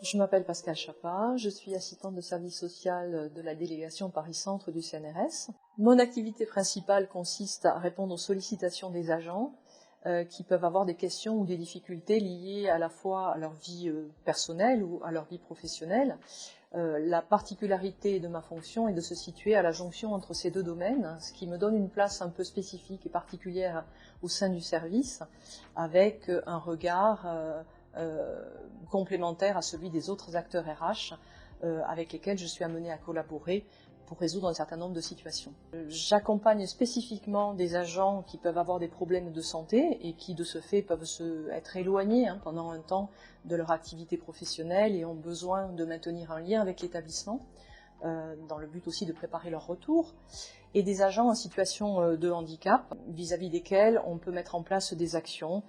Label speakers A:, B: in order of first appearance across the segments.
A: Je m'appelle Pascal Chapin, je suis assistante de service social de la délégation Paris-Centre du CNRS. Mon activité principale consiste à répondre aux sollicitations des agents qui peuvent avoir des questions ou des difficultés liées à la fois à leur vie personnelle ou à leur vie professionnelle. La particularité de ma fonction est de se situer à la jonction entre ces deux domaines, ce qui me donne une place un peu spécifique et particulière au sein du service, avec un regard complémentaire à celui des autres acteurs RH avec lesquels je suis amenée à collaborer pour résoudre un certain nombre de situations. J'accompagne spécifiquement des agents qui peuvent avoir des problèmes de santé et qui de ce fait peuvent être éloignés pendant un temps de leur activité professionnelle et ont besoin de maintenir un lien avec l'établissement dans le but aussi de préparer leur retour, et des agents en situation de handicap vis-à-vis desquels on peut mettre en place des actions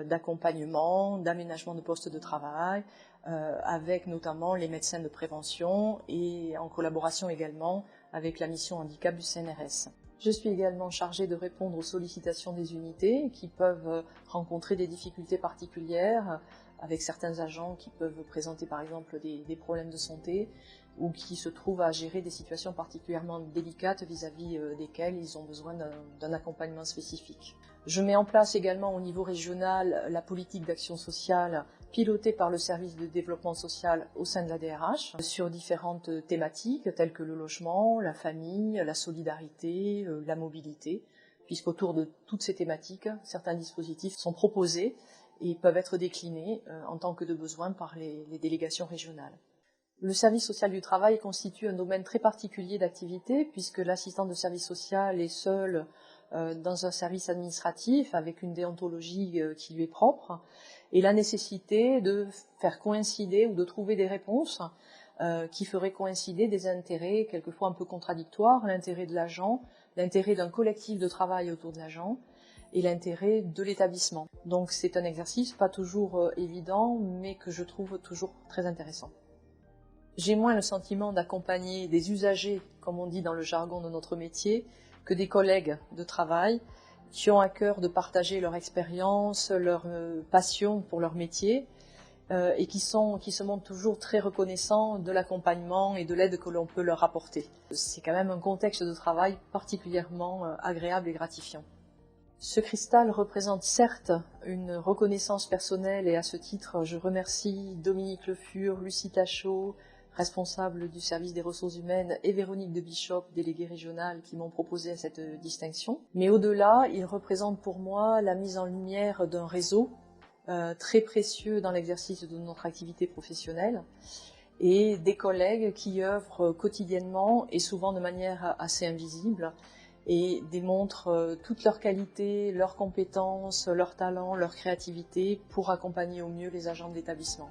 A: d'accompagnement, d'aménagement de postes de travail, avec notamment les médecins de prévention et en collaboration également avec la mission handicap du CNRS. Je suis également chargée de répondre aux sollicitations des unités qui peuvent rencontrer des difficultés particulières avec certains agents qui peuvent présenter par exemple des problèmes de santé ou qui se trouvent à gérer des situations particulièrement délicates vis-à-vis desquelles ils ont besoin d'un accompagnement spécifique. Je mets en place également au niveau régional la politique d'action sociale pilotée par le service de développement social au sein de la DRH sur différentes thématiques telles que le logement, la famille, la solidarité, la mobilité, puisqu'autour de toutes ces thématiques, certains dispositifs sont proposés et peuvent être déclinés en tant que de besoin par les délégations régionales. Le service social du travail constitue un domaine très particulier d'activité puisque l'assistant de service social est seul dans un service administratif avec une déontologie qui lui est propre et la nécessité de faire coïncider ou de trouver des réponses qui feraient coïncider des intérêts quelquefois un peu contradictoires, l'intérêt de l'agent, l'intérêt d'un collectif de travail autour de l'agent et l'intérêt de l'établissement. Donc c'est un exercice pas toujours évident mais que je trouve toujours très intéressant. J'ai moins le sentiment d'accompagner des usagers, comme on dit dans le jargon de notre métier, que des collègues de travail qui ont à cœur de partager leur expérience, leur passion pour leur métier et qui se montrent toujours très reconnaissants de l'accompagnement et de l'aide que l'on peut leur apporter. C'est quand même un contexte de travail particulièrement agréable et gratifiant. Ce cristal représente certes une reconnaissance personnelle et à ce titre je remercie Dominique Le Fur, Lucie Tachot, responsable du service des ressources humaines, et Véronique de Bishop, déléguée régionale, qui m'ont proposé cette distinction. Mais au-delà, il représente pour moi la mise en lumière d'un réseau très précieux dans l'exercice de notre activité professionnelle et des collègues qui œuvrent quotidiennement et souvent de manière assez invisible et démontrent toutes leurs qualités, leurs compétences, leurs talents, leur créativité pour accompagner au mieux les agents de l'établissement.